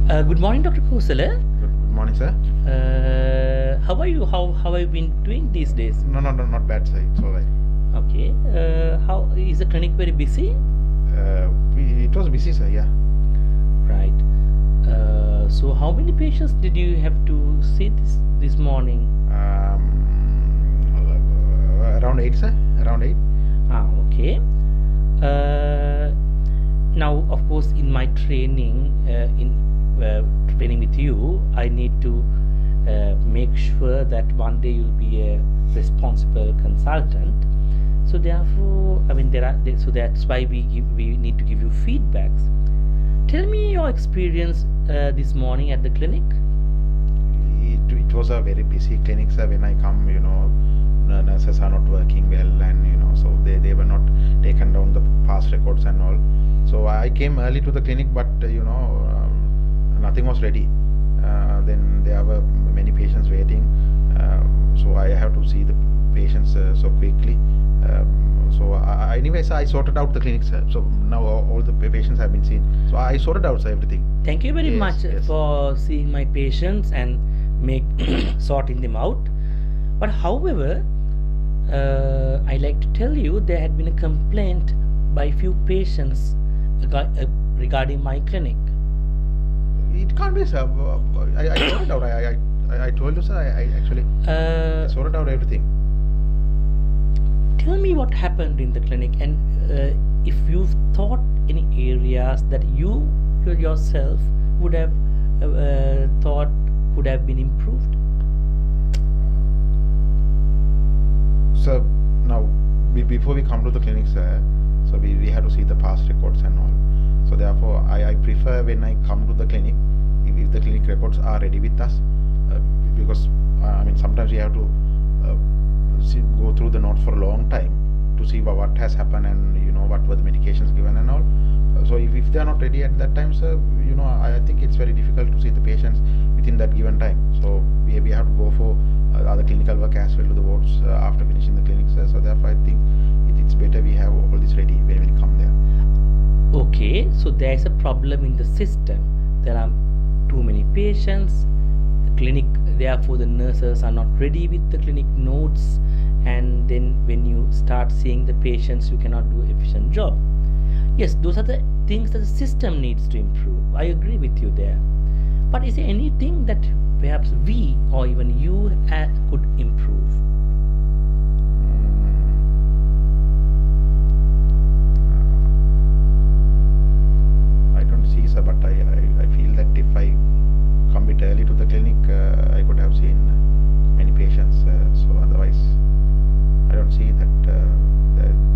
Good morning, Dr. Kosala. Good morning, sir. How are you? How have you been doing these days? No, not bad, sir. It's all right. Okay. How is the clinic very busy? It was busy, sir. Yeah. Right. So how many patients did you have to see this morning? Around 8, sir. Around 8. Okay. Now, of course, in my training, training with you, I need to make sure that one day you'll be a responsible consultant. So therefore, I mean, so that's why we need to give you feedbacks. Tell me your experience this morning at the clinic. It was a very busy clinic, sir. When I come, nurses are not working well, and so they were not taken down the past records and all. So I came early to the clinic, but nothing was ready. Then there were many patients waiting, so I have to see the patients so quickly. Anyways, I sorted out the clinic, sir. So now all the patients have been seen. So I sorted out, sir, everything. Thank you very much for seeing my patients and sorting them out. But however, I like to tell you there had been a complaint by few patients regarding my clinic. It can't be, sir. I sorted out. I told you, sir. I actually sorted out everything. Tell me what happened in the clinic, and if you've thought any areas that you yourself would have thought could have been improved. So now, before we come to the clinic, sir, so we have to see the past records and all. So therefore, I prefer when I come to the clinic, if the clinic records are ready with us, because sometimes we have to go through the notes for a long time to see what has happened and what were the medications given and all. So if they are not ready at that time, sir, I think it's very difficult to see the patients within that given time. So we have to go for other clinical work as well to the wards after finishing the clinic, sir. So therefore, I think it's better we have all this ready when we come there. Okay, so there is a problem in the system. There are too many patients. The clinic, therefore, the nurses are not ready with the clinic notes. And then when you start seeing the patients, you cannot do an efficient job. Yes, those are the things that the system needs to improve. I agree with you there. But is there anything that perhaps we or even you could improve? I don't see, sir, but I feel that if I come a bit early to the clinic, I could have seen many patients. So otherwise, I don't see that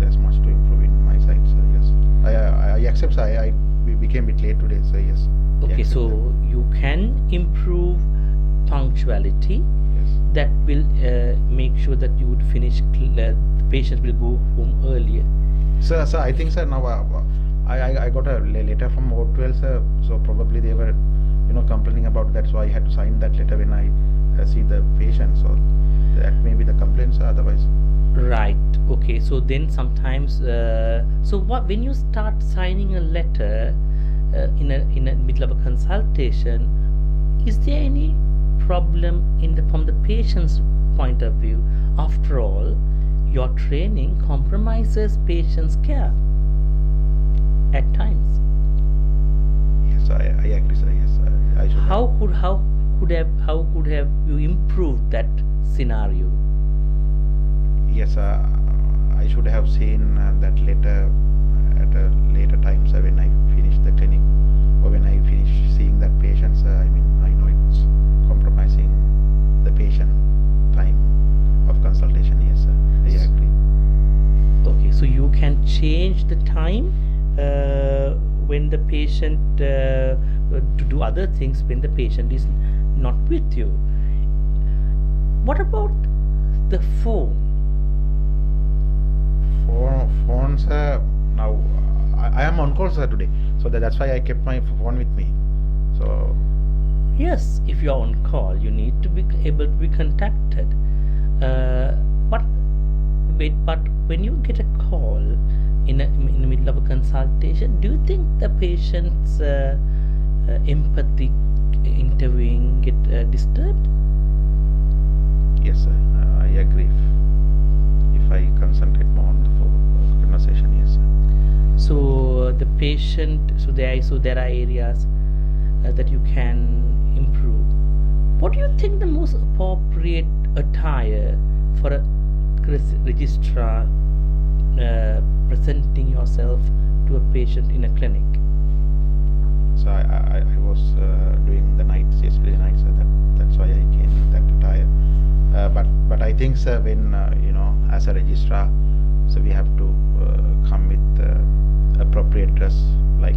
there's much to improve in my side, sir. Yes, I accept, sir. I became a bit late today, so yes. Okay, so you can improve punctuality. Yes. That will make sure that you would finish. The patients will go home earlier. Sir, I think, sir, now I got a letter from Ward 12, sir. So probably they were, complaining about that. So I had to sign that letter when I see the patient. So that may be the complaint, sir. Otherwise. Right. Okay. So then sometimes, when you start signing a letter in a middle of a consultation, is there any problem from the patient's point of view? After all, your training compromises patient's care at times. Yes, I agree, sir. Yes, I should. How could have you improved that scenario? Yes, I should have seen that letter at a later time, sir, when I finish the clinic or when I finish seeing that patient, sir. I know it's compromising the patient time of consultation. Yes, sir. I agree. Okay, so you can change the time when the patient to do other things when the patient is not with you. What about the phone? Phone, sir. Now I am on call, sir, today, so that's why I kept my phone with me. So yes, if you are on call, you need to be able to be contacted. But when you get a call in the middle of a consultation, do you think the patient's empathic interviewing get disturbed? Yes, sir. I agree. If I concentrate more on the conversation, yes, sir. So the patient, so there are areas that you can improve. What do you think the most appropriate attire for a registrar presenting yourself to a patient in a clinic? So I was doing the nights yesterday night, so that's why I came with that attire. But I think, sir, when as a registrar, so we have to come with appropriate dress, like.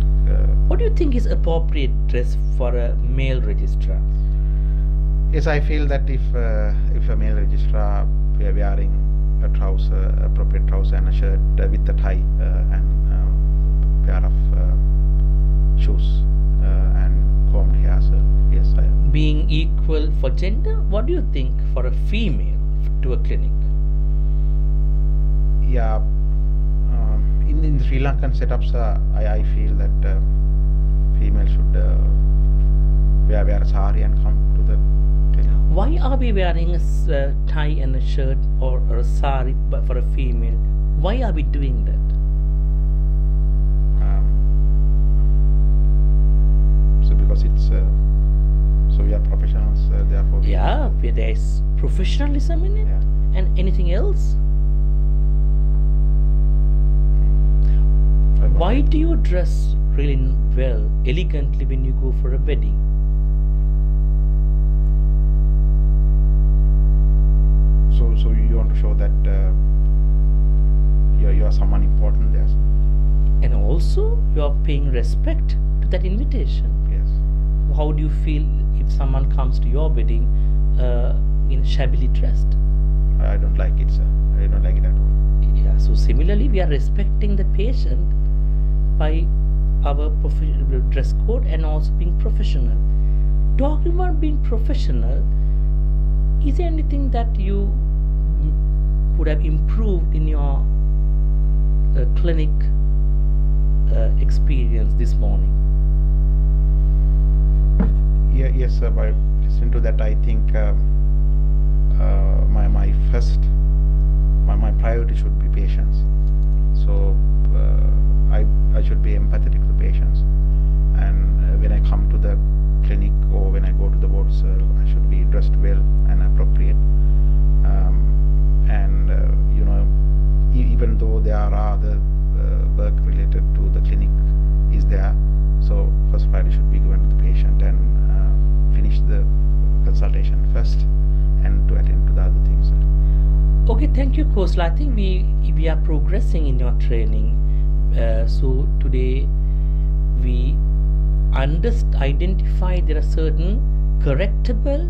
What do you think is appropriate dress for a male registrar? Yes, I feel that if a male registrar we are wearing a trouser, appropriate trouser and a shirt with a tie and pair of shoes and combed hair, sir. Yes, I am. Being equal for gender, what do you think for a female to a clinic? Yeah, in the Sri Lankan setups, I feel that female should wear a sari and come to the clinic. Why are we wearing a tie and a shirt or a sari for a female? Why are we doing that? So because it's so we are professionals, therefore. Yeah, there is professionalism in it. Yeah. And anything else? Why do you dress really well, elegantly when you go for a wedding? So you want to show that you are someone important there, sir? And also you are paying respect to that invitation. Yes. How do you feel if someone comes to your wedding in shabbily dressed? I don't like it, sir. I don't like it at all. Yeah, so similarly we are respecting the patient by our dress code and also being professional. Talking about being professional, is there anything that you would have improved in your clinic experience this morning? Yes, sir. By listening to that, I think my priority should be patients. So I should be empathetic to patients, and when I come to the clinic or when I go to the wards, I should be dressed well and appropriate. Even though there are other work related to the clinic is there, so first priority should be given to the patient and finish the consultation first and to attend to the other things. Okay, thank you, Kosla. I think we are progressing in your training. So today we identify there are certain correctable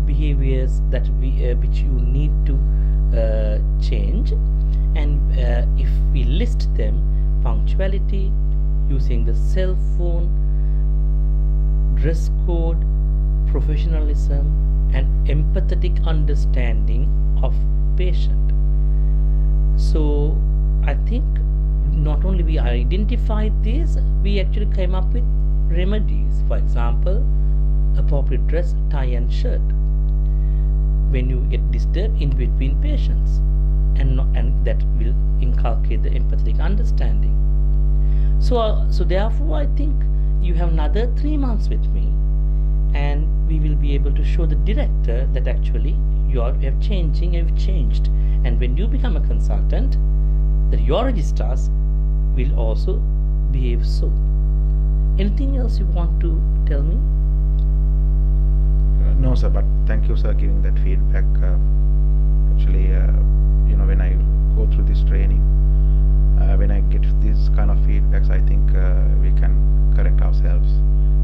behaviors that which you need to change, and if we list them: punctuality, using the cell phone, dress code, professionalism, and empathetic understanding of patient. So I think not only we identified this, we actually came up with remedies. For example, appropriate dress, tie and shirt when you get disturbed in between patients, and that will inculcate the empathetic understanding. So therefore I think you have another 3 months with me, and we will be able to show the director that actually you have changed, and when you become a consultant, that your registrars will also behave so. Anything else you want to tell me? No, sir, but thank you, sir, giving that feedback. Actually, when I go through this training, when I get this kind of feedbacks, I think we can correct ourselves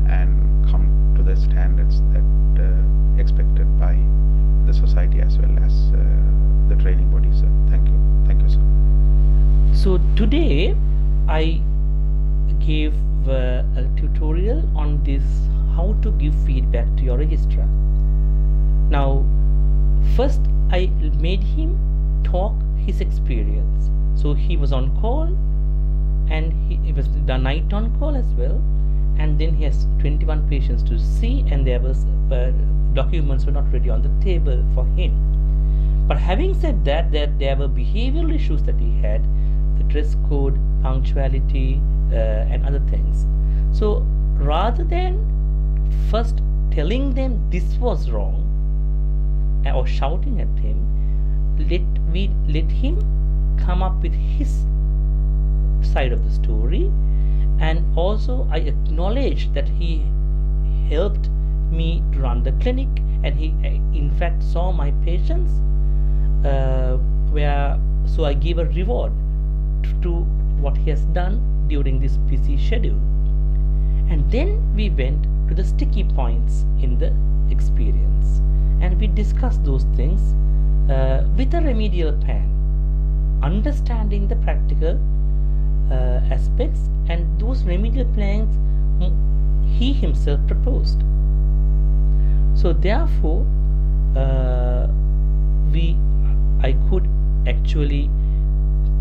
and come to the standards that expected by the society as well as the training body, sir. Thank you, sir. So today I gave a tutorial on this, how to give feedback to your registrar. Now first I made him talk his experience. So he was on call, and it was the night on call as well, and then he has 21 patients to see, and there was documents were not ready on the table for him. But having said that, there were behavioral issues that he had, the dress code, punctuality, and other things. So rather than first telling them this was wrong or shouting at him, let him come up with his side of the story. And also I acknowledge that he helped me to run the clinic, and he in fact saw my patients, so I give a reward to what he has done during this busy schedule. And then we went to the sticky points in the experience, and we discussed those things with a remedial plan, understanding the practical aspects, and those remedial plans he himself proposed. So therefore I could actually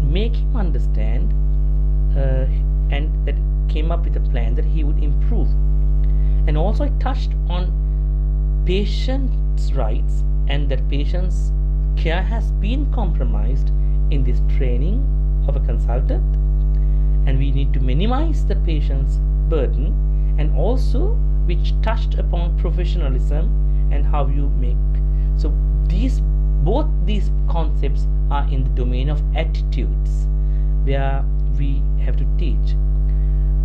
make him understand, and that came up with a plan that he would improve. And also I touched on patients' rights, and that patients' care has been compromised in this training of a consultant, and we need to minimize the patient's burden, and also which touched upon professionalism and how you make. So both these concepts are in the domain of attitudes, where we have to teach.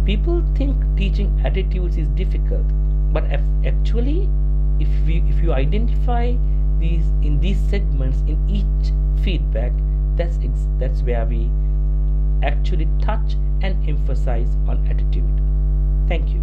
People think teaching attitudes is difficult, but actually if you identify these in these segments in each feedback, that's where we actually touch and emphasize on attitude. Thank you.